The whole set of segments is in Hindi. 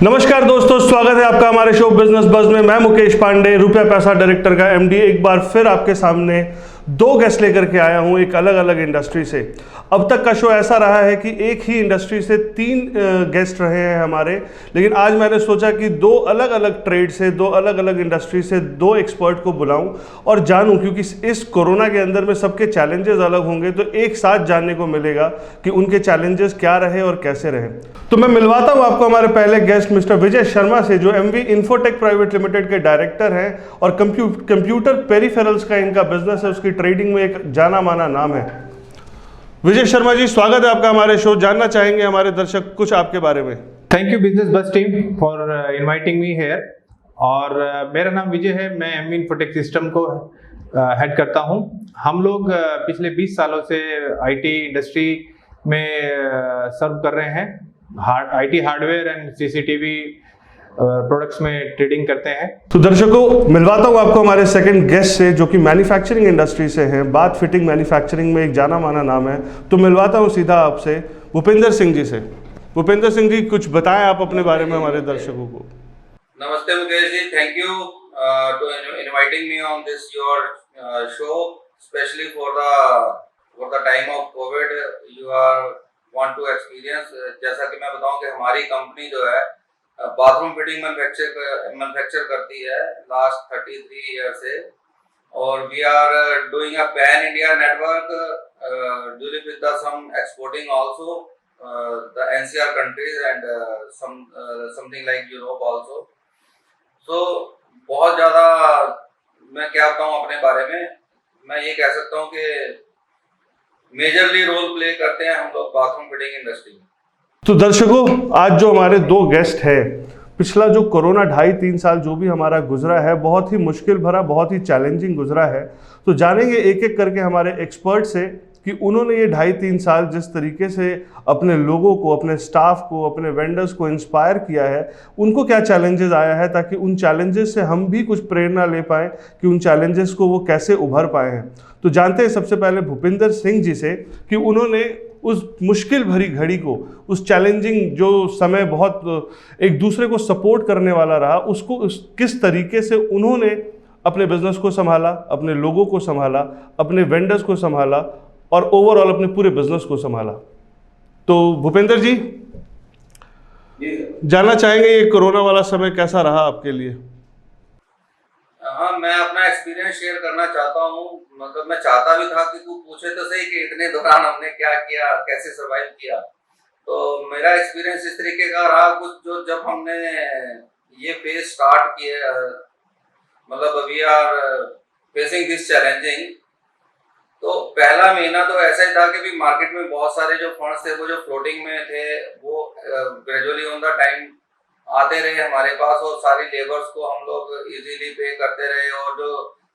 नमस्कार दोस्तों, स्वागत है आपका हमारे शो बिजनेस बज में। मैं मुकेश पांडे, रुपया पैसा डायरेक्टर का एमडी, एक बार फिर आपके सामने दो गेस्ट लेकर के आया हूं एक अलग अलग इंडस्ट्री से। अब तक का शो ऐसा रहा है कि एक ही इंडस्ट्री से तीन गेस्ट रहे हैं हमारे, लेकिन आज मैंने सोचा कि दो अलग अलग ट्रेड से, दो अलग अलग इंडस्ट्री से दो एक्सपर्ट को बुलाऊं और जानूं, क्योंकि इस कोरोना के अंदर में सबके चैलेंजेस अलग होंगे, तो एक साथ जानने को मिलेगा कि उनके चैलेंजेस क्या रहे और कैसे रहे। तो मैं मिलवाता हूं आपको हमारे पहले गेस्ट मिस्टर विजय शर्मा से, जो एमवी इन्फोटेक प्राइवेट लिमिटेड के डायरेक्टर हैं और कंप्यूटर पेरिफेरल्स का इनका बिजनेस है, उसकी ट्रेडिंग में एक जाना माना नाम है। विजय शर्मा जी, स्वागत है आपका हमारे शो। जानना चाहेंगे हमारे दर्शक कुछ आपके बारे में। थैंक यू बिजनेस बस team for inviting me here. और मेरा नाम विजय है, मैं एमवी इन्फोटेक सिस्टम को हेड करता हूं। हम लोग पिछले 20 सालों से आईटी इंडस्ट्री में सर्व कर रहे हैं। IT hardware and CCTV products में ट्रेडिंग करते हैं। तो दर्शकों, मिलवाता हूं आपको हमारे सेकंड गेस्ट से, जो कि मैन्युफैक्चरिंग इंडस्ट्री से हैं। बात फिटिंग मैन्युफैक्चरिंग में एक जाना माना नाम है। तो मिलवाता हूं सीधा आपसे भूपेंद्र सिंह जी से। भूपेंद्र सिंह जी, कुछ बताएं आप अपने बारे में हमारे दर्शकों को। नमस्ते Mukesh ji, thank you to inviting me on this your show, especially for the time of COVID you are want to experience। जैसा कि मैं बताऊं कि हमारी कंपनी जो है बाथरूम फिटिंग मैन्युफैक्चर करती है लास्ट 33 ईयर से, और we are doing a pan India network doing with the some exporting also the NCR countries and something like Europe also। So बहुत ज़्यादा मैं क्या बताऊँ अपने बारे में, मैं ये कह सकता हूँ कि मेजरली रोल प्ले करते हैं हम लोग बाथरूम फिटिंग इंडस्ट्री में। तो दर्शकों, आज जो हमारे दो गेस्ट हैं, पिछला जो कोरोना 2.5-3 साल जो भी हमारा गुजरा है, बहुत ही मुश्किल भरा, बहुत ही चैलेंजिंग गुजरा है। तो जानेंगे एक एक करके हमारे एक्सपर्ट से कि उन्होंने ये 2.5-3 साल जिस तरीके से अपने लोगों को, अपने स्टाफ को, अपने वेंडर्स को इंस्पायर किया है, उनको क्या चैलेंजेस आया है, ताकि उन चैलेंजेस से हम भी कुछ प्रेरणा ले पाएँ कि उन चैलेंजेस को वो कैसे उभर पाए हैं। तो जानते हैं सबसे पहले भूपेंद्र सिंह जी से कि उन्होंने उस मुश्किल भरी घड़ी को, उस चैलेंजिंग जो समय बहुत एक दूसरे को सपोर्ट करने वाला रहा, उसको किस तरीके से उन्होंने अपने बिजनेस को संभाला, अपने लोगों को संभाला, अपने वेंडर्स को संभाला और ओवरऑल अपने पूरे बिजनेस को संभाला। तो भूपेंद्र जी, जानना चाहेंगे ये कोरोना वाला समय कैसा रहा आपके लिए? हाँ, मैं अपना एक्सपीरियंस शेयर करना चाहता हूँ। मतलब मैं चाहता भी था कि तू पूछे तो सही कि इतने दौरान हमने क्या किया, कैसे सर्वाइव किया। तो मेरा एक्सपीरियंस इस तरीके का रहा कुछ, जो जब हमने ये फेज स्टार्ट किया, मतलब we are facing this challenging, तो पहला महीना तो ऐसा ही था कि भी मार्केट में बहुत सारे जो फंड्स थे वो जो फ्लोटिंग में थे, वो ग्रेजुअली ऑन द टाइम आते रहे हमारे पास, और सारी लेबर्स को हम लोग इजीली पे करते रहे, और जो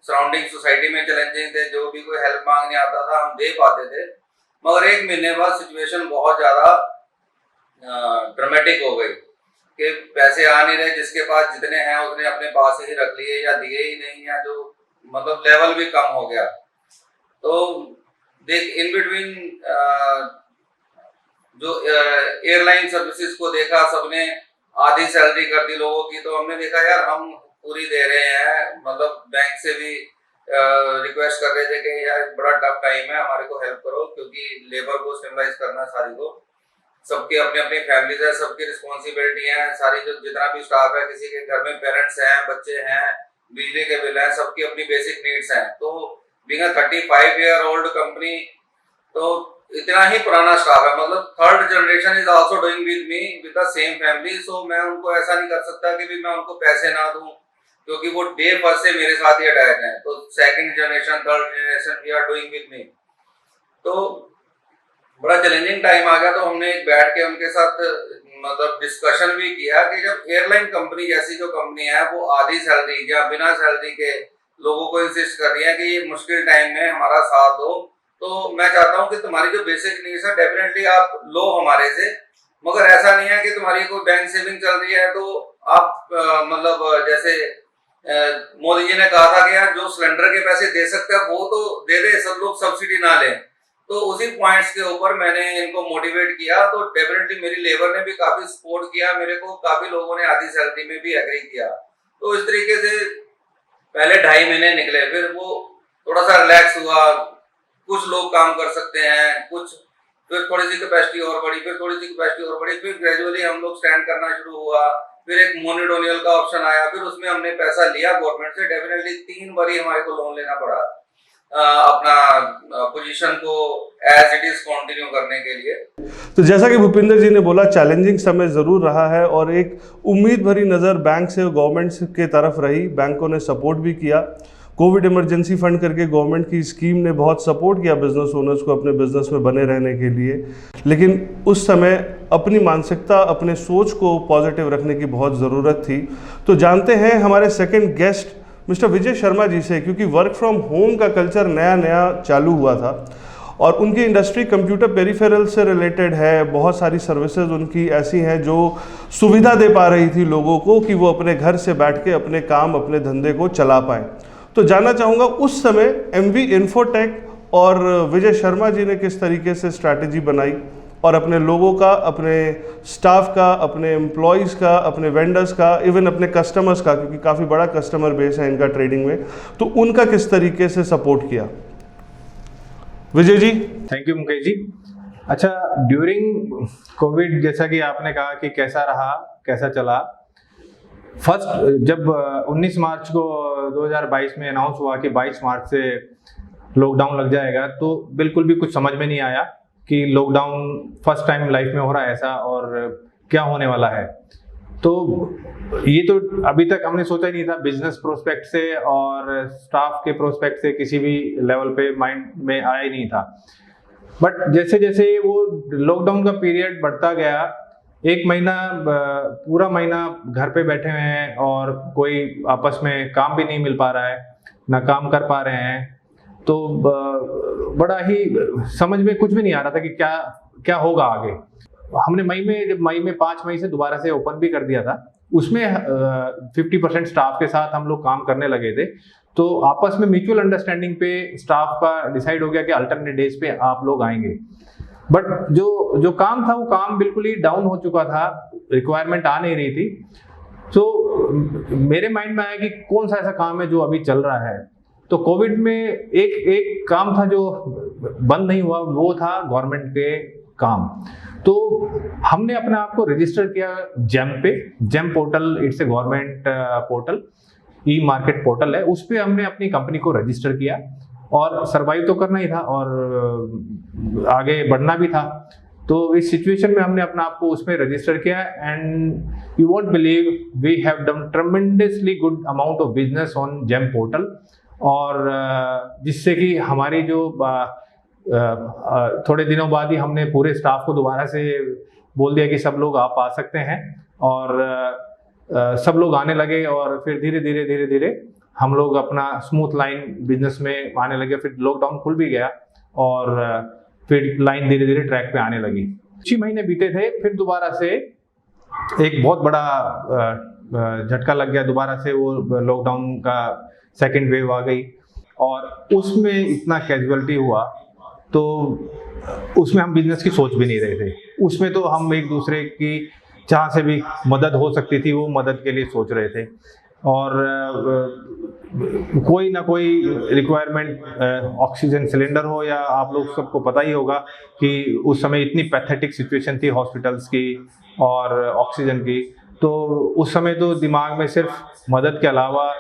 सराउंडिंग सोसाइटी में चैलेंजिंग थे, जो भी कोई हेल्प मांगने आता था हम दे पाते थे। मगर एक महीने बाद सिचुएशन बहुत ज़्यादा ड्रामेटिक हो गई कि पैसे आ नहीं रहे, जिसके पास जितने हैं उसने अपने पास ही रख लिए या दिए ही नहीं, या जो मतलब लेवल भी कम हो गया। तो देख, इन बिटवीन जो एयरलाइन सर्विसेज को देखा, सबने आधी सैलरी कर दी लोगों की। तो हमने देखा यार हम पूरी दे रहे हैं, मतलब बैंक से भी रिक्वेस्ट कर रहे थे कि यार बड़ा टफ टाइम है, हमारे को हेल्प करो, क्योंकि लेबर को स्टेबलाइज करना सारी को, सबके अपनी अपनी फैमिलीज है, सबकी रिस्पॉन्सिबिलिटी है, सारी जो जितना भी स्टाफ है, किसी के घर में पेरेंट्स हैं, बच्चे हैं, बिजली के बिल हैं, सबकी अपनी बेसिक नीड्स हैं। तो being a 35 year old company, तो इतना ही पुराना स्टाफ है, मतलब third generation is also doing with me with the same family. So मैं उनको ऐसा नहीं कर सकता कि भी मैं उनको पैसे ना दूं, क्योंकि वो डे फर्स्ट से मेरे साथ ही अटैच हैं। तो second generation, third generation we are doing with me. तो बड़ा चैलेंजिंग टाइम आ गया। तो हमने एक बैठ के उनके साथ मतलब डिस्कशन भी किया कि जब एयरलाइन कंपनी जैसी जो कंपनी है वो आधी सैलरी या बिना सैलरी के लोगों को इंसिस्ट कर रही है कि ये मुश्किल टाइम में हमारा साथ दो, तो मैं चाहता हूं कि तुम्हारी जो बेसिक नीड्स है डेफिनेटली आप लो हमारे से, मगर ऐसा नहीं है कि तुम्हारी कोई बैंक सेविंग चल रही है तो आप मतलब जैसे मोदी जी ने कहा था कि यार जो सिलेंडर के पैसे दे सकते हैं वो तो दे दे, सब लोग सब्सिडी ना लें। तो उसी पॉइंट्स के ऊपर मैंने इनको मोटिवेट किया, तो डेफिनेटली मेरी लेबर ने भी काफी सपोर्ट किया मेरे को, काफी लोगों ने आधी सैलरी में भी एग्री किया। तो इस तरीके से पहले 2.5 महीने निकले, फिर वो थोड़ा सा रिलैक्स हुआ, कुछ लोग काम कर सकते हैं, कुछ फिर थोड़ी सी कैपेसिटी और बढ़ी, फिर थोड़ी सी कैपेसिटी और बढ़ी, फिर ग्रेजुअली हम लोग स्टैंड करना शुरू हुआ। फिर एक मोनिडोनियल का ऑप्शन आया, फिर उसमें हमने पैसा लिया गवर्नमेंट से, डेफिनेटली 3 बारी हमारे को लोन लेना पड़ा अपना पोजीशन को एज इट इज कंटिन्यू करने के लिए। तो जैसा कि भूपिंदर जी ने बोला, चैलेंजिंग समय ज़रूर रहा है और एक उम्मीद भरी नज़र बैंक से गवर्नमेंट के तरफ रही। बैंकों ने सपोर्ट भी किया, कोविड इमरजेंसी फंड करके गवर्नमेंट की स्कीम ने बहुत सपोर्ट किया बिजनेस ओनर्स को अपने बिजनेस में बने रहने के लिए। लेकिन उस समय अपनी मानसिकता, अपने सोच को पॉजिटिव रखने की बहुत ज़रूरत थी। तो जानते हैं हमारे सेकंड गेस्ट मिस्टर विजय शर्मा जी से, क्योंकि वर्क फ्रॉम होम का कल्चर नया नया चालू हुआ था और उनकी इंडस्ट्री कंप्यूटर पेरिफेरल से रिलेटेड है। बहुत सारी सर्विसेज उनकी ऐसी हैं जो सुविधा दे पा रही थी लोगों को कि वो अपने घर से बैठ के अपने काम, अपने धंधे को चला पाएँ। तो जानना चाहूँगा उस समय एमवी इन्फोटेक और विजय शर्मा जी ने किस तरीके से स्ट्रैटेजी बनाई और अपने लोगों का, अपने स्टाफ का, अपने एम्प्लॉयज़ का, अपने वेंडर्स का, इवन अपने कस्टमर्स का, क्योंकि काफ़ी बड़ा कस्टमर बेस है इनका ट्रेडिंग में, तो उनका किस तरीके से सपोर्ट किया। विजय जी। थैंक यू मुकेश जी। अच्छा, ड्यूरिंग कोविड जैसा कि आपने कहा कि कैसा रहा, कैसा चला, फर्स्ट जब 19 मार्च को 2022 में अनाउंस हुआ कि 22 मार्च से लॉकडाउन लग जाएगा, तो बिल्कुल भी कुछ समझ में नहीं आया कि लॉकडाउन फर्स्ट टाइम लाइफ में हो रहा है ऐसा और क्या होने वाला है। तो ये तो अभी तक हमने सोचा ही नहीं था, बिजनेस प्रोस्पेक्ट से और स्टाफ के प्रोस्पेक्ट से किसी भी लेवल पे माइंड में आया ही नहीं था। बट जैसे जैसे वो लॉकडाउन का पीरियड बढ़ता गया, 1 महीना पूरा महीना घर पे बैठे हुए हैं और कोई आपस में काम भी नहीं मिल पा रहा है, ना काम कर पा रहे हैं, तो बड़ा ही समझ में कुछ भी नहीं आ रहा था कि क्या क्या होगा आगे। हमने जब मई में 5 मई से दोबारा से ओपन भी कर दिया था, उसमें 50% स्टाफ के साथ हम लोग काम करने लगे थे। तो आपस में म्यूचुअल अंडरस्टैंडिंग पे स्टाफ का डिसाइड हो गया कि अल्टरनेट डेज पे आप लोग आएंगे। बट जो काम था वो काम बिल्कुल ही डाउन हो चुका था, रिक्वायरमेंट आ नहीं रही थी। तो मेरे माइंड में आया कि कौन सा ऐसा काम है जो अभी चल रहा है। तो कोविड में एक काम था जो बंद नहीं हुआ, वो था गवर्नमेंट के काम। तो हमने अपने आप को रजिस्टर किया जेम पे। GeM portal, it's a government portal, e market portal है, उस पर हमने अपनी कंपनी को रजिस्टर किया और सरवाइव तो करना ही था और आगे बढ़ना भी था। तो इस सिचुएशन में हमने अपना आप को उसमें रजिस्टर किया and you won't believe we have done tremendously good amount of business on GeM portal. और जिससे कि हमारी जो थोड़े दिनों बाद ही हमने पूरे स्टाफ को दोबारा से बोल दिया कि सब लोग आप आ सकते हैं और सब लोग आने लगे और फिर धीरे धीरे हम लोग अपना स्मूथ लाइन बिजनेस में आने लगे। फिर लॉकडाउन खुल भी गया और फिर लाइन धीरे धीरे ट्रैक पे आने लगी। 6 महीने बीते थे, फिर दोबारा से एक बहुत बड़ा झटका लग गया, दोबारा से वो लॉकडाउन का सेकेंड वेव आ गई और उसमें इतना कैजुअलिटी हुआ, तो उसमें हम बिजनेस की सोच भी नहीं रहे थे। उसमें तो हम एक दूसरे की जहाँ से भी मदद हो सकती थी वो मदद के लिए सोच रहे थे और कोई ना कोई रिक्वायरमेंट, ऑक्सीजन सिलेंडर हो या आप लोग सबको पता ही होगा कि उस समय इतनी पैथेटिक सिचुएशन थी हॉस्पिटल्स की और ऑक्सीजन की। तो उस समय तो दिमाग में सिर्फ मदद के अलावा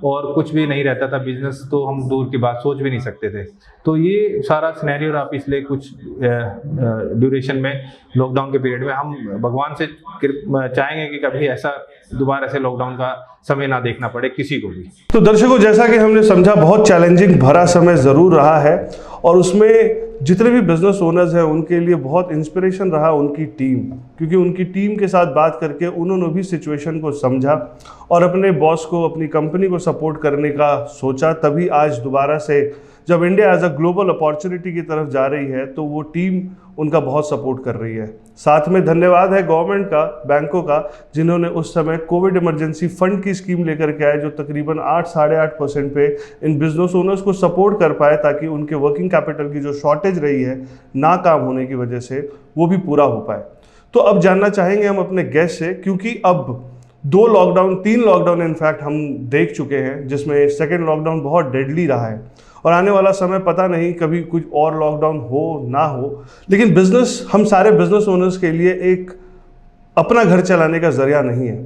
और कुछ भी नहीं रहता था। बिजनेस तो हम दूर की बात सोच भी नहीं सकते थे। तो ये सारा सिनेरियो रहा पिछले कुछ ड्यूरेशन में, लॉकडाउन के पीरियड में। हम भगवान से चाहेंगे कि कभी ऐसा दोबारा से लॉकडाउन का समय ना देखना पड़े किसी को भी। तो दर्शकों, जैसा कि हमने समझा, बहुत चैलेंजिंग भरा समय ज़रूर रहा है और उसमें जितने भी बिजनेस ओनर्स हैं उनके लिए बहुत इंस्पिरेशन रहा उनकी टीम, क्योंकि उनकी टीम के साथ बात करके उन्होंने भी सिचुएशन को समझा और अपने बॉस को, अपनी कंपनी को सपोर्ट करने का सोचा। तभी आज दोबारा से जब India as a global opportunity की तरफ जा रही है तो वो टीम उनका बहुत सपोर्ट कर रही है। साथ में धन्यवाद है गवर्नमेंट का, बैंकों का, जिन्होंने उस समय कोविड इमरजेंसी फंड की स्कीम लेकर के आए, जो तकरीबन 8-8.5% पे इन बिजनेस ओनर्स को सपोर्ट कर पाए, ताकि उनके वर्किंग कैपिटल की जो शॉर्टेज रही है ना काम होने की वजह से, वो भी पूरा हो पाए। तो अब जानना चाहेंगे हम अपने गेस्ट से, क्योंकि अब 2 लॉकडाउन 3 लॉकडाउन इनफैक्ट हम देख चुके हैं, जिसमें सेकेंड लॉकडाउन बहुत डेडली रहा है और आने वाला समय पता नहीं कभी कुछ और लॉकडाउन हो ना हो। लेकिन बिजनेस, हम सारे बिजनेस ओनर्स के लिए एक अपना घर चलाने का जरिया नहीं है।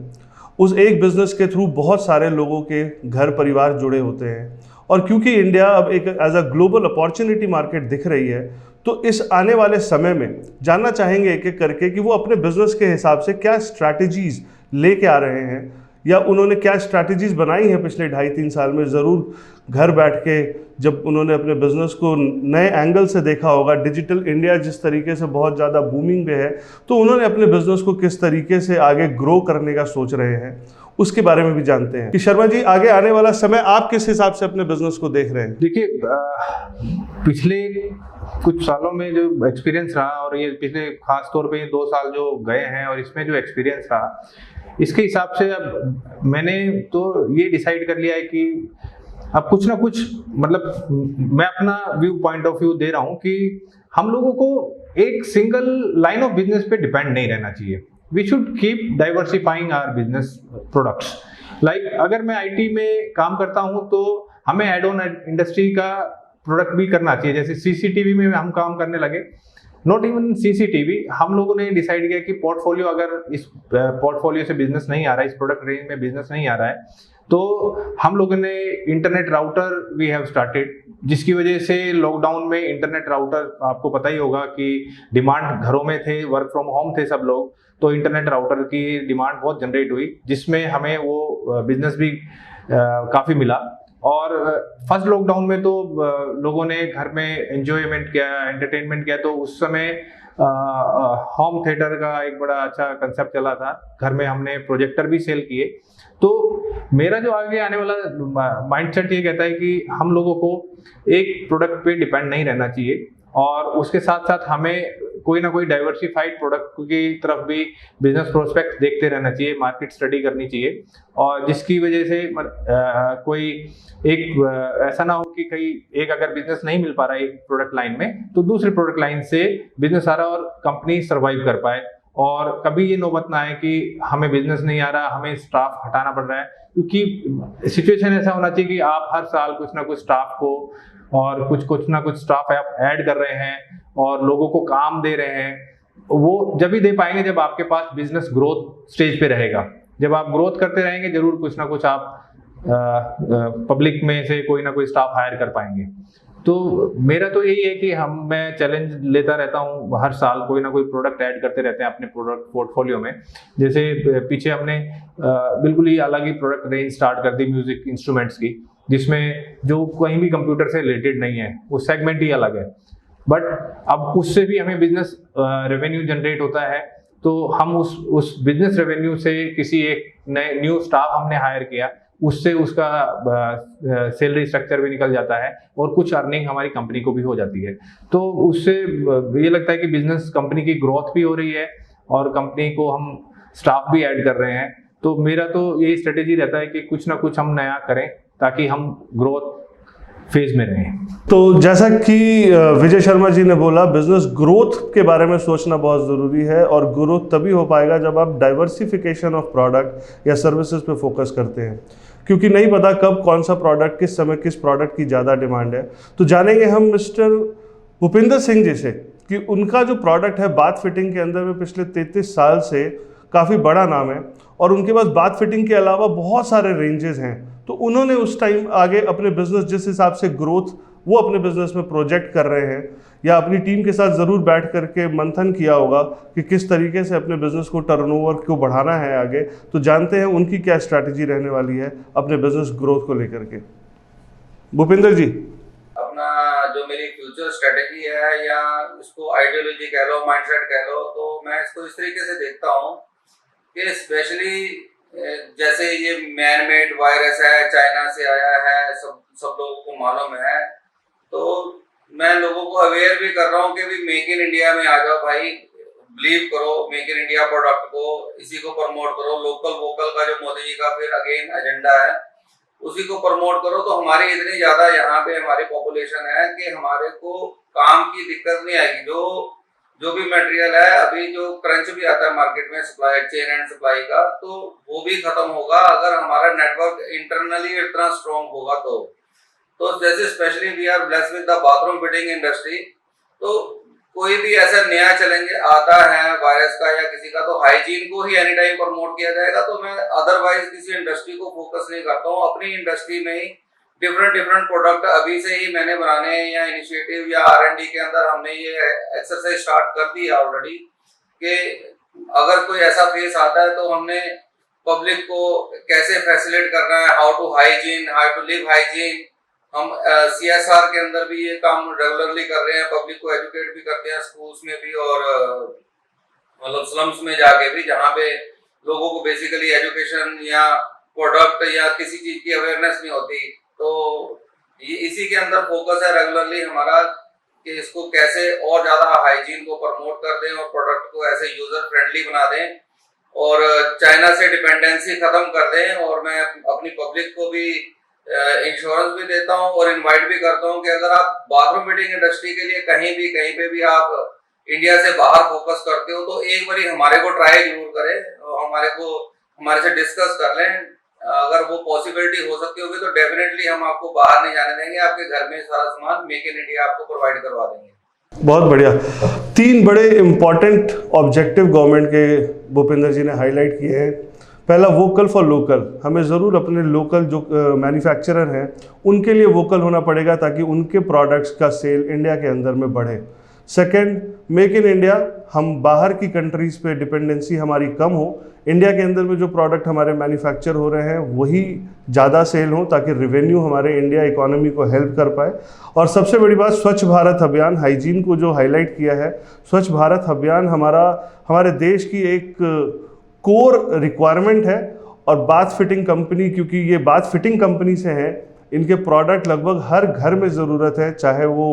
उस एक बिजनेस के थ्रू बहुत सारे लोगों के घर परिवार जुड़े होते हैं, और क्योंकि इंडिया अब एक as a global opportunity market दिख रही है, तो इस आने वाले समय में जानना चाहेंगे एक एक करके कि वो अपने बिजनेस के हिसाब से क्या स्ट्रैटेजीज लेके आ रहे हैं, या उन्होंने क्या स्ट्रैटेजीज बनाई हैं पिछले 2.5-3 साल में। ज़रूर घर बैठ के जब उन्होंने अपने बिजनेस को नए एंगल से देखा होगा, डिजिटल इंडिया जिस तरीके से बहुत ज़्यादा बूमिंग पे है, तो उन्होंने अपने बिजनेस को किस तरीके से आगे ग्रो करने का सोच रहे हैं, उसके बारे में भी जानते हैं। कि शर्मा जी, आगे आने वाला समय आप किस हिसाब से अपने बिजनेस को देख रहे हैं? देखिए, पिछले कुछ सालों में जो एक्सपीरियंस रहा, और ये पिछले खास तौर पे 2 साल जो गए हैं, और इसमें जो एक्सपीरियंस रहा, इसके हिसाब से अब मैंने तो ये डिसाइड कर लिया है कि अब कुछ ना कुछ, मतलब मैं अपना पॉइंट ऑफ व्यू दे रहा हूँ कि हम लोगों को एक सिंगल लाइन ऑफ बिजनेस पे डिपेंड नहीं रहना चाहिए। We should keep diversifying our business products. Like अगर मैं आईटी में काम करता हूँ तो हमें एड ऑन इंडस्ट्री का प्रोडक्ट भी करना चाहिए। जैसे सीसीटीवी में हम काम करने लगे, नॉट इवन सीसीटीवी, हम लोगों ने डिसाइड किया कि पोर्टफोलियो, अगर इस पोर्टफोलियो से बिजनेस नहीं आ रहा है, इस प्रोडक्ट रेंज में बिजनेस नहीं आ रहा है, तो हम लोगों ने internet router we have started, जिसकी वजह से लॉकडाउन में इंटरनेट राउटर, आपको पता ही होगा कि डिमांड, घरों में थे, वर्क फ्रॉम होम थे सब लोग, तो इंटरनेट राउटर की डिमांड बहुत जनरेट हुई, जिसमें हमें वो बिजनेस भी काफ़ी मिला। और फर्स्ट लॉकडाउन में तो लोगों ने घर में एंजॉयमेंट किया, एंटरटेनमेंट किया, तो उस समय होम थिएटर का एक बड़ा अच्छा कंसेप्ट चला था। घर में हमने प्रोजेक्टर भी सेल किए। तो मेरा जो आगे आने वाला माइंडसेट ये कहता है कि हम लोगों को एक प्रोडक्ट पे डिपेंड नहीं रहना चाहिए, और उसके साथ साथ हमें कोई ना कोई डाइवर्सिफाइड प्रोडक्ट की तरफ भी बिजनेस प्रोस्पेक्ट देखते रहना चाहिए, मार्केट स्टडी करनी चाहिए, और जिसकी वजह से कोई एक ऐसा ना हो कि कहीं एक अगर बिजनेस नहीं मिल पा रहा है एक प्रोडक्ट लाइन में, तो दूसरे प्रोडक्ट लाइन से बिजनेस आ रहा है और कंपनी सर्वाइव कर पाए। और कभी ये नौबत ना आए कि हमें बिजनेस नहीं आ रहा, हमें स्टाफ हटाना पड़ रहा है, क्योंकि सिचुएशन ऐसा होना चाहिए कि आप हर साल कुछ ना कुछ स्टाफ को, और कुछ ना कुछ स्टाफ आप ऐड कर रहे हैं और लोगों को काम दे रहे हैं। वो जब भी दे पाएंगे जब आपके पास बिजनेस ग्रोथ स्टेज पे रहेगा। जब आप ग्रोथ करते रहेंगे, जरूर कुछ ना कुछ आप पब्लिक में से कोई ना कोई स्टाफ हायर कर पाएंगे। तो मेरा तो यही है कि मैं चैलेंज लेता रहता हूँ, हर साल कोई ना कोई प्रोडक्ट ऐड करते रहते हैं अपने प्रोडक्ट पोर्टफोलियो में। जैसे पीछे हमने बिल्कुल ही अलग ही प्रोडक्ट रेंज स्टार्ट कर दी म्यूजिक इंस्ट्रूमेंट्स की, जिसमें जो कहीं भी कंप्यूटर से रिलेटेड नहीं है, वो सेगमेंट ही अलग है, बट अब उससे भी हमें बिजनेस रेवेन्यू जनरेट होता है। तो हम उस बिजनेस रेवेन्यू से किसी एक नए न्यू स्टाफ हमने हायर किया, उससे उसका सैलरी स्ट्रक्चर भी निकल जाता है और कुछ अर्निंग हमारी कंपनी को भी हो जाती है। तो उससे ये लगता है कि बिजनेस, कंपनी की ग्रोथ भी हो रही है और कंपनी को हम स्टाफ भी ऐड कर रहे हैं। तो मेरा तो यही स्ट्रेटेजी रहता है कि कुछ ना कुछ हम नया करें ताकि हम ग्रोथ फेज में रहें। तो जैसा कि विजय शर्मा जी ने बोला, बिजनेस ग्रोथ के बारे में सोचना बहुत ज़रूरी है, और ग्रोथ तभी हो पाएगा जब आप डाइवर्सिफिकेशन ऑफ प्रोडक्ट या सर्विसेज पे फोकस करते हैं, क्योंकि नहीं पता कब कौन सा प्रोडक्ट, किस समय किस प्रोडक्ट की ज़्यादा डिमांड है। तो जानेंगे हम मिस्टर भूपिंदर सिंह जी से कि उनका जो प्रोडक्ट है बाथ फिटिंग के अंदर में पिछले 33 साल से काफ़ी बड़ा नाम है, और उनके पास बाथ फिटिंग के अलावा बहुत सारे रेंजेस हैं। तो उन्होंने उस टाइम आगे अपने बिजनेस, जिस हिसाब से ग्रोथ वो अपने बिजनेस में प्रोजेक्ट कर रहे हैं, या अपनी टीम के साथ ज़रूर बैठ करके मंथन किया होगा कि किस तरीके से अपने बिजनेस को, टर्नओवर को बढ़ाना है आगे। तो जानते हैं उनकी क्या स्ट्रैटेजी रहने वाली है अपने बिजनेस ग्रोथ को लेकर के। भूपिंदर जी, अपना जो मेरी फ्यूचर स्ट्रेटेजी है, या इसको आइडियोलॉजी कह लो, माइंडसेट कह लो, तो मैं इसको इस तरीके से देखता हूँ कि स्पेशली जैसे ये मैन मेड वायरस है, चाइना से आया है, सब लोगों को मालूम है। तो मैं लोगों को अवेयर भी कर रहा हूँ कि भी मेक इन इंडिया में आ जाओ भाई, बिलीव करो मेक इन इंडिया प्रोडक्ट को, इसी को प्रमोट करो। लोकल वोकल का जो मोदी जी का फिर अगेन एजेंडा है, उसी को प्रमोट करो। तो हमारी इतनी ज्यादा यहाँ पे हमारी पॉपुलेशन है कि हमारे को काम की दिक्कत नहीं आएगी। जो भी मटेरियल है, अभी जो क्रंच भी आता है मार्केट में सप्लाई चेन एंड सप्लाई का, तो वो भी खत्म होगा अगर हमारा नेटवर्क इंटरनली इतना स्ट्रॉन्ग होगा। तो जैसे specially we are blessed with the bathroom fitting industry, तो कोई भी ऐसा नया चैलेंज आता है वायरस का या किसी का, तो हाइजीन को ही एनी टाइम प्रमोट किया जाएगा। तो मैं अदरवाइज किसी इंडस्ट्री को फोकस नहीं करता हूँ, अपनी इंडस्ट्री में ही डिफरेंट प्रोडक्ट अभी से ही मैंने बनाने हैं, या इनिशिएटिव या R&D के अंदर हमने ये एक्सरसाइज स्टार्ट कर दी है ऑलरेडी, कि अगर कोई ऐसा फेस आता है तो हमने पब्लिक को कैसे फैसिलिटेट करना है, हाउ टू लिव हाइजीन। हम CSR के अंदर भी ये काम रेगुलरली कर रहे हैं, पब्लिक को एजुकेट भी करते हैं स्कूल्स में भी, और मतलब स्लम्स में जाके भी, जहाँ पे लोगों को बेसिकली एजुकेशन या प्रोडक्ट या किसी चीज की अवेयरनेस नहीं होती। तो ये इसी के अंदर फोकस है रेगुलरली हमारा, कि इसको कैसे और ज्यादा हाइजीन को प्रमोट कर दें और प्रोडक्ट को ऐसे यूजर फ्रेंडली बना दें और चाइना से डिपेंडेंसी खत्म कर दें। और मैं अपनी पब्लिक को भी इंश्योरेंस भी देता हूँ और इनवाइट भी करता हूँ कि अगर आप बाथरूम फिटिंग इंडस्ट्री के लिए कहीं पे भी आप इंडिया से बाहर फोकस करते हो, तो एक बार हमारे को ट्राई जरूर करें, हमारे से डिस्कस कर लें। अगर वो पॉसिबिलिटी हो सकती होगी तो डेफिनेटली हम आपको बाहर नहीं जाने देंगे, आपके घर में सारा सामान मेक इन इंडिया आपको प्रोवाइड करवा देंगे। बहुत बढ़िया। 3 बड़े इंपॉर्टेंट ऑब्जेक्टिव गवर्नमेंट के भूपेंद्र जी ने हाईलाइट किए हैं। पहला, वोकल फॉर लोकल। हमें ज़रूर अपने लोकल जो मैन्युफैक्चरर हैं उनके लिए वोकल होना पड़ेगा ताकि उनके प्रोडक्ट्स का सेल इंडिया के अंदर में बढ़े। Second, make in India. हम बाहर की कंट्रीज़ पे डिपेंडेंसी हमारी कम हो, इंडिया के अंदर में जो प्रोडक्ट हमारे मैन्युफैक्चर हो रहे हैं वही ज़्यादा सेल हो, ताकि रेवेन्यू हमारे इंडिया इकोनॉमी को हेल्प कर पाए। और सबसे बड़ी बात, स्वच्छ भारत अभियान, हाइजीन को जो हाईलाइट किया है। स्वच्छ भारत अभियान हमारे देश की एक कोर रिक्वायरमेंट है। और बाथ फिटिंग कंपनी, क्योंकि ये बाथ फिटिंग कंपनी से हैं, इनके प्रोडक्ट लगभग हर घर में ज़रूरत है, चाहे वो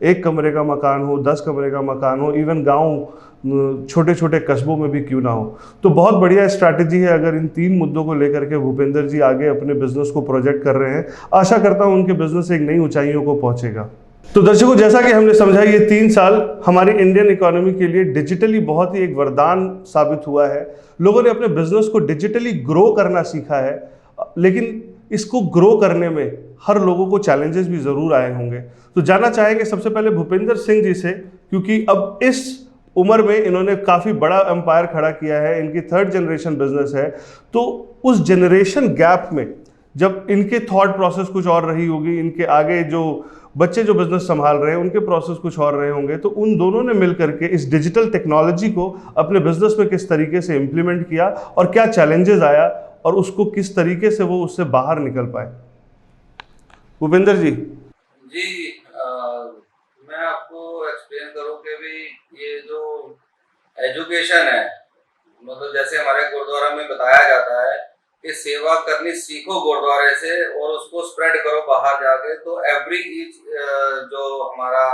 1 कमरे का मकान हो, 10 कमरे का मकान हो, इवन गांव छोटे छोटे कस्बों में भी क्यों ना हो। तो बहुत बढ़िया स्ट्रैटेजी है अगर इन 3 मुद्दों को लेकर के भूपेंद्र जी आगे अपने बिजनेस को प्रोजेक्ट कर रहे हैं। आशा करता हूं उनके बिजनेस एक नई ऊंचाइयों को पहुंचेगा। तो दर्शकों, जैसा कि हमने समझा, ये 3 साल हमारी इंडियन इकोनॉमी के लिए डिजिटली बहुत ही एक वरदान साबित हुआ है। लोगों ने अपने बिजनेस को डिजिटली ग्रो करना सीखा है, लेकिन इसको ग्रो करने में हर लोगों को चैलेंजेस भी ज़रूर आए होंगे। तो जानना चाहेंगे सबसे पहले भूपेंद्र सिंह जी से, क्योंकि अब इस उम्र में इन्होंने काफ़ी बड़ा एम्पायर खड़ा किया है, इनकी 3rd जनरेशन बिजनेस है। तो उस जनरेशन गैप में जब इनके थॉट प्रोसेस कुछ और रही होगी, इनके आगे जो बच्चे जो बिजनेस संभाल रहे हैं उनके प्रोसेस कुछ और रहे होंगे, तो उन दोनों ने मिलकर के इस डिजिटल टेक्नोलॉजी को अपने बिजनेस में किस तरीके से इम्प्लीमेंट किया और क्या चैलेंजेस आया और उसको किस तरीके से वो उससे बाहर निकल पाए। भूपेंद्र जी। मैं आपको एक्सप्लेन करूं कि भी ये जो एजुकेशन है, मतलब जैसे हमारे गुरुद्वारा में बताया जाता है कि सेवा करनी सीखो गुरुद्वारे से और उसको स्प्रेड करो बाहर जाके। तो जो हमारा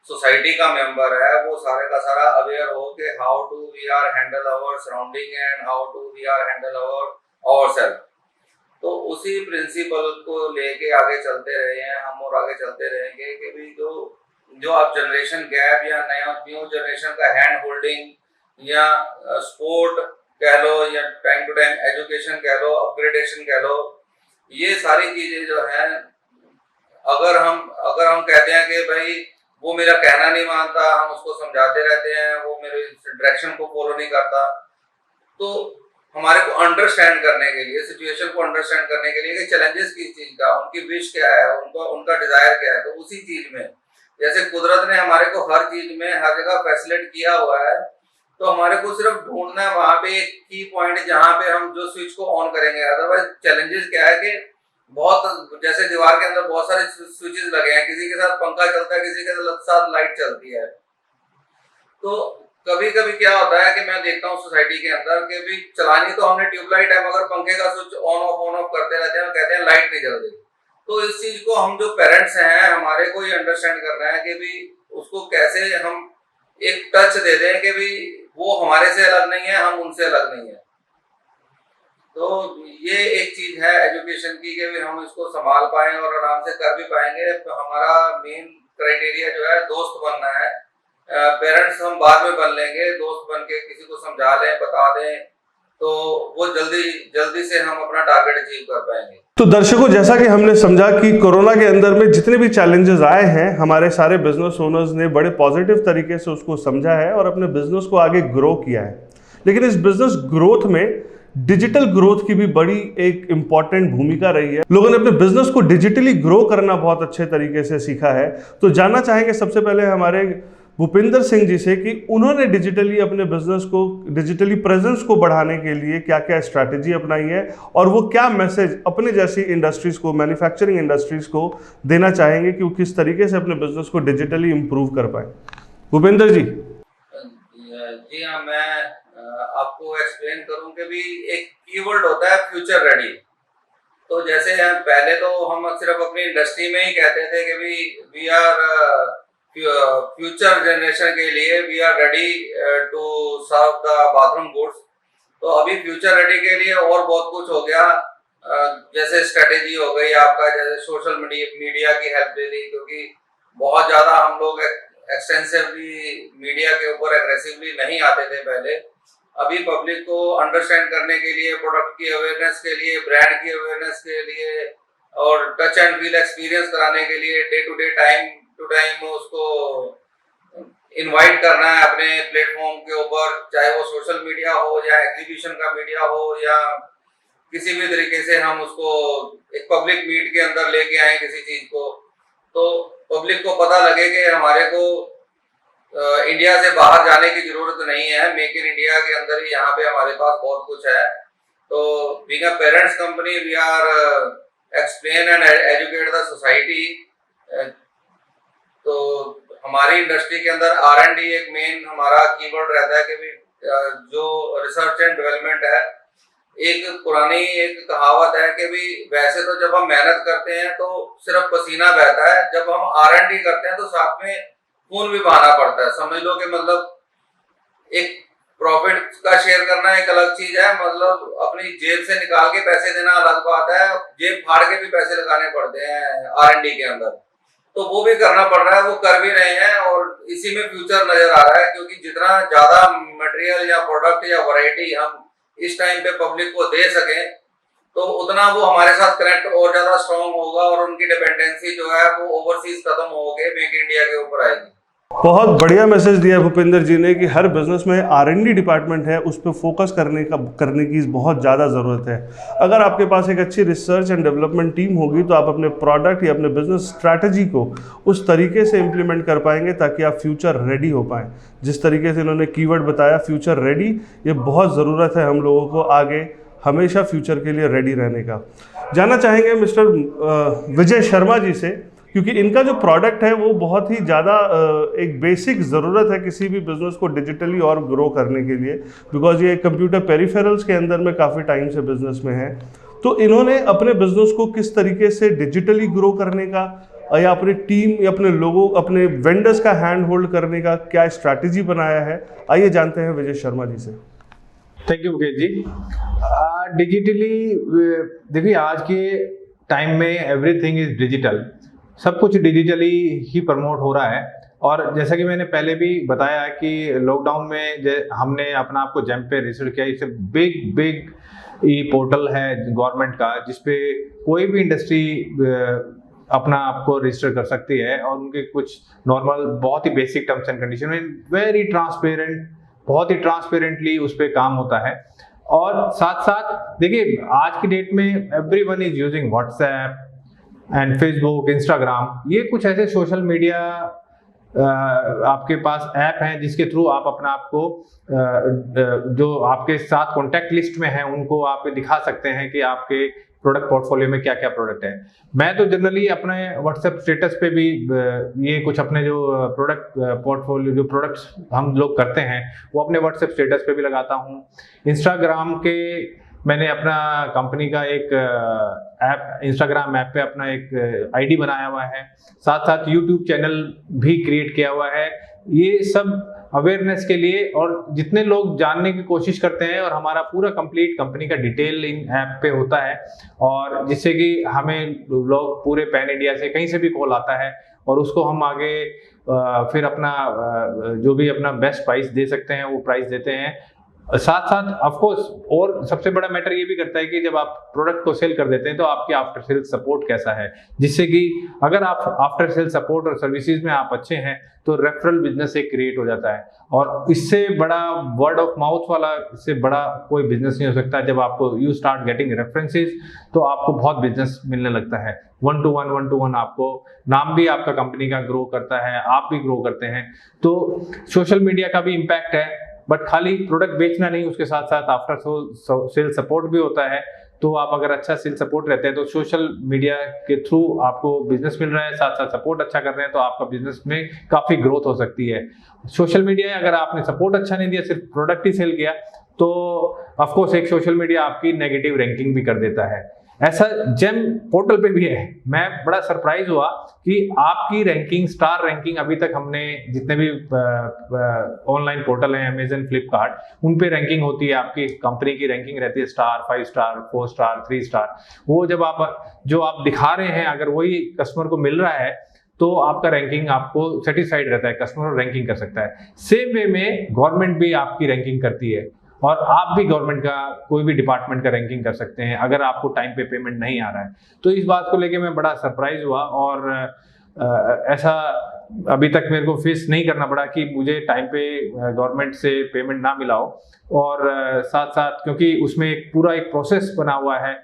सोसाइटी का मेंबर है वो सारे का सारा अवेयर हो कि how to we are handle our surrounding and how to we are handle our self. तो उसी प्रिंसिपल को लेके आगे चलते रहे हैं हम और आगे चलते रहेंगे कि भी जो आप जनरेशन गैप या न्यू जनरेशन का हैंड होल्डिंग या सपोर्ट कह लो या टाइम टू टाइम एजुकेशन कह लो, अपग्रेडेशन कह लो, ये सारी चीजें जो हैं, अगर हम कहते हैं कि भाई वो मेरा कहना नहीं मानता, हम उसको समझाते रहते हैं, वो मेरे डायरेक्शन को फॉलो नहीं करता, तो हमारे को अंडरस्टैंड करने के लिए, सिचुएशन को अंडरस्टैंड करने के लिए कि चैलेंजेस किस चीज का, उनकी विश क्या है, उनका डिजायर क्या है, तो उसी चीज में जैसे कुदरत ने हमारे को हर चीज में हर जगह फैसिलिटेट किया हुआ है, तो हमारे को सिर्फ ढूंढना है वहां पे एक की पॉइंट जहां पे हम जो स्विच को ऑन करेंगे। अदरवाइज चैलेंजेस क्या है कि बहुत जैसे दीवार के अंदर बहुत सारे स्विचेस लगे हैं, किसी के साथ पंखा चलता है, किसी के साथ लाइट चलती है। तो कभी कभी क्या होता है कि मैं देखता हूँ सोसाइटी के अंदर कि भी चलानी तो हमने ट्यूबलाइट है, मगर पंखे का स्विच ऑन ऑफ करते रहते हैं, कहते हैं लाइट नहीं जल रही। तो इस चीज को हम जो पेरेंट्स हैं हमारे को ये अंडरस्टैंड करना है कि भी उसको कैसे हम एक टच दे दें कि भी वो हमारे से अलग नहीं है, हम उनसे अलग नहीं है। तो ये एक चीज है एजुकेशन की कि भी हम इसको संभाल पाएं और आराम से कर भी पाएंगे। तो हमारा मेन क्राइटेरिया जो है दोस्त बनना है। पेरेंट्स हम बाद में बन लेंगे, दोस्त बन के किसी को समझा लें, बता दें, तो वो जल्दी से हम अपना टारगेट अचीव कर पाएंगे। तो दर्शकों, जैसा कि हमने समझा कि कोरोना के अंदर में जितने भी चैलेंजेस आए हैं, हमारे सारे बिजनेस ओनर्स ने बड़े पॉजिटिव तरीके से उसको समझा है और अपने बिजनेस को आगे ग्रो किया है। लेकिन इस बिजनेस ग्रोथ में डिजिटल ग्रोथ की भी बड़ी एक इंपॉर्टेंट भूमिका रही है। लोगों ने अपने बिजनेस को डिजिटली ग्रो करना बहुत अच्छे तरीके से सीखा है। तो जानना चाहेंगे सबसे पहले हमारे भूपिंदर सिंह जी से कि उन्होंने डिजिटली अपने बिजनेस को, डिजिटली प्रेजेंस को बढ़ाने के लिए क्या क्या स्ट्रैटेजी अपनाई है और वो क्या मैसेज अपने जैसी इंडस्ट्रीज को, मैन्युफैक्चरिंग इंडस्ट्रीज को देना चाहेंगे कि वो किस तरीके से अपने बिजनेस को डिजिटली इंप्रूव कर पाए। भूपिंदर जी। जी हाँ, मैं आपको एक्सप्लेन करूं कि भी एक कीवर्ड होता है फ्यूचर रेडी। तो जैसे पहले तो हम सिर्फ अपनी इंडस्ट्री में ही कहते थे कि वी आर फ्यूचर जनरेशन के लिए we are ready to serve the bathroom goods. तो अभी फ्यूचर रेडी के लिए और बहुत कुछ हो गया, जैसे स्ट्रेटेजी हो गई आपका, जैसे सोशल मीडिया की हेल्प ले ली, क्योंकि बहुत ज़्यादा हम लोग एक्सटेंसिवली मीडिया के ऊपर एग्रेसिवली नहीं आते थे पहले। अभी पब्लिक को अंडरस्टैंड करने के लिए, प्रोडक्ट की अवेयरनेस के लिए, ब्रांड की अवेयरनेस के लिए और टच एंड फील एक्सपीरियंस कराने के लिए day to day time to time उसको इनवाइट करना है अपने प्लेटफॉर्म के ऊपर, चाहे वो सोशल मीडिया हो या एग्जीबिशन का मीडिया हो या किसी भी तरीके से हम उसको एक पब्लिक मीट के अंदर लेके आए किसी चीज को, तो पब्लिक को पता लगे कि हमारे को इंडिया से बाहर जाने की जरूरत नहीं है, मेक इन इंडिया के अंदर ही यहाँ पे हमारे पास बहुत कुछ है। तो being a parents company we are explain and educate the society. तो हमारी इंडस्ट्री के अंदर R&D एक मेन हमारा कीवर्ड रहता है कि जो रिसर्च एंड डेवलपमेंट है। एक पुरानी एक कहावत है कि भी वैसे तो जब हम मेहनत करते हैं तो सिर्फ पसीना बहता है, जब हम R&D करते हैं तो साथ में खून भी बहाना पड़ता है। समझ लो कि मतलब एक प्रॉफिट का शेयर करना एक अलग चीज है, मतलब अपनी जेब से निकाल के पैसे देना अलग बात है, जेब फाड़ के भी पैसे लगाने पड़ते हैं R&D के अंदर। तो वो भी करना पड़ रहा है, वो कर भी रहे हैं और इसी में फ्यूचर नजर आ रहा है, क्योंकि जितना ज्यादा मटेरियल या प्रोडक्ट या वैरायटी हम इस टाइम पे पब्लिक को दे सकें तो उतना वो हमारे साथ कनेक्ट और ज्यादा स्ट्रॉन्ग होगा और उनकी डिपेंडेंसी जो है वो ओवरसीज खत्म होके मेक इंडिया के ऊपर आएगी। बहुत बढ़िया मैसेज दिया भूपिंदर जी ने कि हर बिजनेस में R&D डिपार्टमेंट है, उस पर फोकस करने की बहुत ज़्यादा ज़रूरत है। अगर आपके पास एक अच्छी रिसर्च एंड डेवलपमेंट टीम होगी तो आप अपने प्रोडक्ट या अपने बिजनेस स्ट्रैटेजी को उस तरीके से इम्प्लीमेंट कर पाएंगे ताकि आप फ्यूचर रेडी हो पाएँ। जिस तरीके से इन्होंने कीवर्ड बताया फ्यूचर रेडी, ये बहुत ज़रूरत है हम लोगों को आगे हमेशा फ्यूचर के लिए रेडी रहने का। जानना चाहेंगे मिस्टर विजय शर्मा जी से, क्योंकि इनका जो प्रोडक्ट है वो बहुत ही ज़्यादा एक बेसिक ज़रूरत है किसी भी बिज़नेस को डिजिटली और ग्रो करने के लिए, बिकॉज ये कंप्यूटर पेरिफेरल्स के अंदर में काफ़ी टाइम से बिज़नेस में है। तो इन्होंने अपने बिज़नेस को किस तरीके से डिजिटली ग्रो करने का या अपनी टीम या अपने लोगों, अपने वेंडर्स का हैंड होल्ड करने का क्या स्ट्रैटेजी बनाया है, आइए जानते हैं विजय शर्मा जी से। Thank you Mukesh ji. Digitally देखिए, आज के टाइम में एवरीथिंग इज डिजिटल, सब कुछ डिजिटली ही प्रमोट हो रहा है। और जैसा कि मैंने पहले भी बताया कि लॉकडाउन में हमने अपना आप को जैम पे रजिस्टर किया। इसे बिग ये पोर्टल है गवर्नमेंट का, जिसपे कोई भी इंडस्ट्री अपना आपको रजिस्टर कर सकती है और उनके कुछ नॉर्मल बहुत ही बेसिक टर्म्स एंड कंडीशन में वेरी ट्रांसपेरेंट, बहुत ही ट्रांसपेरेंटली उस पर काम होता है। और साथ साथ देखिए, आज की डेट में everyone is using WhatsApp and Facebook, Instagram, ये कुछ ऐसे सोशल मीडिया आपके पास ऐप हैं जिसके थ्रू आप अपना आप को जो आपके साथ कॉन्टैक्ट लिस्ट में है उनको आप दिखा सकते हैं कि आपके प्रोडक्ट पोर्टफोलियो में क्या क्या प्रोडक्ट है। मैं तो जनरली अपने व्हाट्सएप स्टेटस पे भी ये कुछ अपने जो प्रोडक्ट पोर्टफोलियो, जो प्रोडक्ट्स हम लोग करते हैं वो अपने व्हाट्सएप स्टेटस पे भी लगाता हूँ। इंस्टाग्राम के मैंने अपना कंपनी का एक ऐप, इंस्टाग्राम ऐप पे अपना एक आईडी बनाया हुआ है, साथ साथ यूट्यूब चैनल भी क्रिएट किया हुआ है। ये सब अवेयरनेस के लिए, और जितने लोग जानने की कोशिश करते हैं, और हमारा पूरा कंप्लीट कंपनी का डिटेल इन ऐप पे होता है, और जिससे कि हमें लोग पूरे पैन इंडिया से कहीं से भी कॉल आता है और उसको हम आगे फिर अपना जो भी अपना बेस्ट प्राइस दे सकते हैं वो प्राइस देते हैं। साथ साथ ऑफ कोर्स और सबसे बड़ा मैटर ये भी करता है कि जब आप प्रोडक्ट को सेल कर देते हैं तो आपकी आफ्टर सेल सपोर्ट कैसा है, जिससे कि अगर आप आफ्टर सेल सपोर्ट और सर्विसेज में आप अच्छे हैं तो रेफरल बिजनेस एक क्रिएट हो जाता है, और इससे बड़ा वर्ड ऑफ माउथ वाला, इससे बड़ा कोई बिजनेस नहीं हो सकता। जब आपको यू स्टार्ट गेटिंग रेफरेंसेस तो आपको बहुत बिजनेस मिलने लगता है, 1 to 1 आपको नाम भी आपका कंपनी का ग्रो करता है, आप भी ग्रो करते हैं। तो सोशल मीडिया का भी इम्पैक्ट है, बट खाली प्रोडक्ट बेचना नहीं, उसके साथ साथ आफ्टर सेल सपोर्ट भी होता है। तो आप अगर अच्छा सेल सपोर्ट रहते हैं तो सोशल मीडिया के थ्रू आपको बिजनेस मिल रहा है, साथ साथ सपोर्ट अच्छा कर रहे हैं तो आपका बिजनेस में काफ़ी ग्रोथ हो सकती है। सोशल मीडिया अगर आपने सपोर्ट अच्छा नहीं दिया, सिर्फ प्रोडक्ट ही सेल किया, तो ऑफकोर्स एक सोशल मीडिया आपकी नेगेटिव रैंकिंग भी कर देता है। ऐसा जेम पोर्टल पे भी है। मैं बड़ा सरप्राइज हुआ कि आपकी रैंकिंग, स्टार रैंकिंग, अभी तक हमने जितने भी ऑनलाइन पोर्टल हैं, अमेजन, फ्लिपकार्ट, उन पे रैंकिंग होती है, आपकी कंपनी की रैंकिंग रहती है स्टार, 5 स्टार, 4 स्टार, 3 स्टार। वो जब जो आप दिखा रहे हैं अगर वही कस्टमर को मिल रहा है तो आपका रैंकिंग आपको सेटिस्फाइड रहता है, कस्टमर रैंकिंग कर सकता है। सेम वे में गवर्नमेंट भी आपकी रैंकिंग करती है, और आप भी गवर्नमेंट का कोई भी डिपार्टमेंट का रैंकिंग कर सकते हैं अगर आपको टाइम पे पेमेंट नहीं आ रहा है। तो इस बात को लेके मैं बड़ा सरप्राइज हुआ, और ऐसा अभी तक मेरे को फेस नहीं करना पड़ा कि मुझे टाइम पे गवर्नमेंट से पेमेंट ना मिला हो। और साथ साथ क्योंकि उसमें एक पूरा एक प्रोसेस बना हुआ है,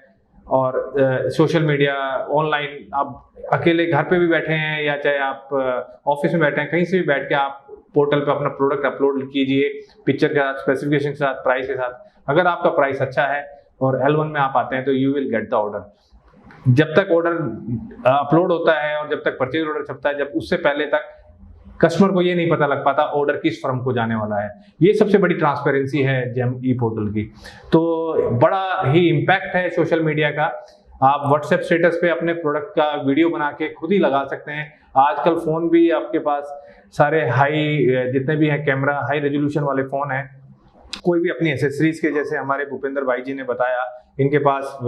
और सोशल मीडिया ऑनलाइन आप अकेले घर पे भी बैठे हैं या चाहे आप ऑफिस में बैठे हैं, कहीं से भी बैठ के आप पोर्टल पे अपना प्रोडक्ट अपलोड कीजिए, पिक्चर के साथ, स्पेसिफिकेशन के साथ, प्राइस के साथ। अगर आपका प्राइस अच्छा है और L1 में आप आते हैं तो you will get the order. जब तक ऑर्डर अपलोड होता है और जब तक परचेज ऑर्डर छपता है, जब उससे पहले तक कस्टमर को ये नहीं पता लग पाता ऑर्डर किस फर्म को जाने वाला है। ये सबसे बड़ी ट्रांसपेरेंसी है जेम ई पोर्टल की। तो बड़ा ही इम्पैक्ट है सोशल मीडिया का। आप व्हाट्सएप स्टेटस पे अपने प्रोडक्ट का वीडियो बना के खुद ही लगा सकते हैं। आजकल फ़ोन भी आपके पास सारे हाई, जितने भी हैं कैमरा, हाई रेजोल्यूशन वाले फ़ोन हैं। कोई भी अपनी एसेसरीज के, जैसे हमारे भूपेंद्र भाई जी ने बताया, इनके पास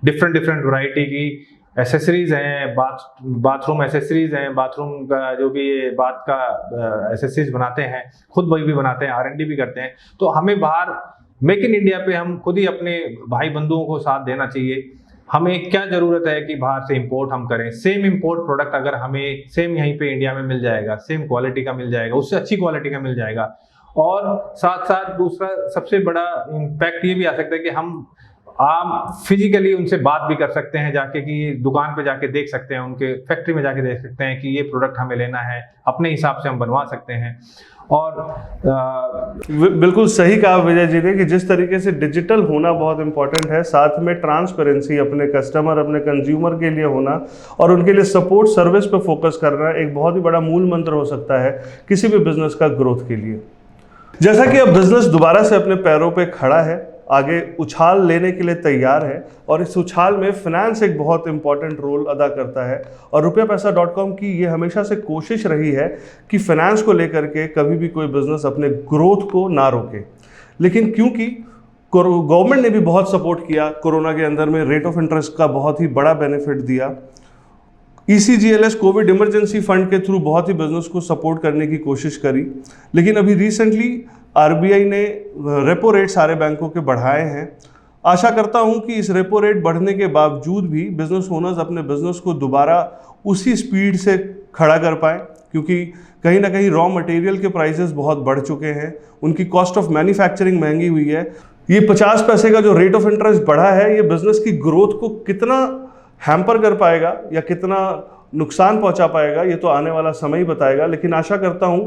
डिफरेंट वैरायटी की एसेसरीज हैं, बाथरूम एसेसरीज हैं, बाथरूम का जो भी बाथ का एसेसरीज बनाते हैं, खुद वही भी बनाते हैं, R&D भी करते हैं। तो हमें बाहर मेक इन इंडिया पे हम खुद ही अपने भाई बंधुओं को साथ देना चाहिए। हमें क्या ज़रूरत है कि बाहर से इंपोर्ट हम करें। सेम इंपोर्ट प्रोडक्ट अगर हमें सेम यहीं पे इंडिया में मिल जाएगा, सेम क्वालिटी का मिल जाएगा, उससे अच्छी क्वालिटी का मिल जाएगा। और साथ साथ दूसरा सबसे बड़ा इम्पैक्ट ये भी आ सकता है कि हम फिजिकली उनसे बात भी कर सकते हैं जाके, कि दुकान पे जाके देख सकते हैं, उनके फैक्ट्री में जाके देख सकते हैं कि ये प्रोडक्ट हमें लेना है, अपने हिसाब से हम बनवा सकते हैं। और बिल्कुल सही कहा विजय जी ने कि जिस तरीके से डिजिटल होना बहुत इंपॉर्टेंट है, साथ में ट्रांसपेरेंसी अपने कस्टमर, अपने कंज्यूमर के लिए होना और उनके लिए सपोर्ट सर्विस पे फोकस करना एक बहुत ही बड़ा मूल मंत्र हो सकता है किसी भी बिजनेस का ग्रोथ के लिए। जैसा कि अब बिजनेस दोबारा से अपने पैरों पे खड़ा है, आगे उछाल लेने के लिए तैयार है, और इस उछाल में फिनेंस एक बहुत इंपॉर्टेंट रोल अदा करता है। और rupeapaisa.com की ये हमेशा से कोशिश रही है कि फिनेंस को लेकर के कभी भी कोई बिजनेस अपने ग्रोथ को ना रोके। लेकिन क्योंकि गवर्नमेंट ने भी बहुत सपोर्ट किया, कोरोना के अंदर में रेट ऑफ इंटरेस्ट का बहुत ही बड़ा बेनिफिट दिया, ECGLS कोविड इमरजेंसी फंड के थ्रू बहुत ही बिजनेस को सपोर्ट करने की कोशिश करी। लेकिन अभी रिसेंटली RBI ने रेपो रेट सारे बैंकों के बढ़ाए हैं। आशा करता हूं कि इस रेपो रेट बढ़ने के बावजूद भी बिजनेस ओनर्स अपने बिजनेस को दोबारा उसी स्पीड से खड़ा कर पाएँ, क्योंकि कहीं ना कहीं रॉ मटेरियल के प्राइसेस बहुत बढ़ चुके हैं, उनकी कॉस्ट ऑफ मैन्युफैक्चरिंग महंगी हुई है। ये 50 पैसे का जो रेट ऑफ इंटरेस्ट बढ़ा है, ये बिजनेस की ग्रोथ को कितना हैम्पर कर पाएगा या कितना नुकसान पहुंचा पाएगा, ये तो आने वाला समय ही बताएगा। लेकिन आशा करता हूं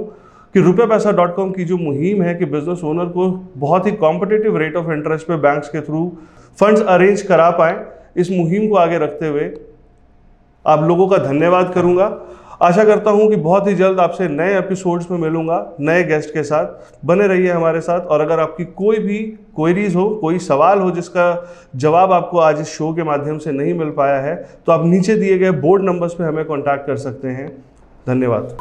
कि rupeapaisa.com की जो मुहिम है कि बिजनेस ओनर को बहुत ही कॉम्पिटिटिव रेट ऑफ इंटरेस्ट पे बैंक्स के थ्रू फंड्स अरेंज करा पाएँ, इस मुहिम को आगे रखते हुए आप लोगों का धन्यवाद करूंगा। आशा करता हूं कि बहुत ही जल्द आपसे नए एपिसोड्स में मिलूंगा नए गेस्ट के साथ। बने रहिए हमारे साथ, और अगर आपकी कोई भी क्वेरीज हो, कोई सवाल हो जिसका जवाब आपको आज इस शो के माध्यम से नहीं मिल पाया है, तो आप नीचे दिए गए बोर्ड नंबर्स पे हमें कॉन्टैक्ट कर सकते हैं। धन्यवाद।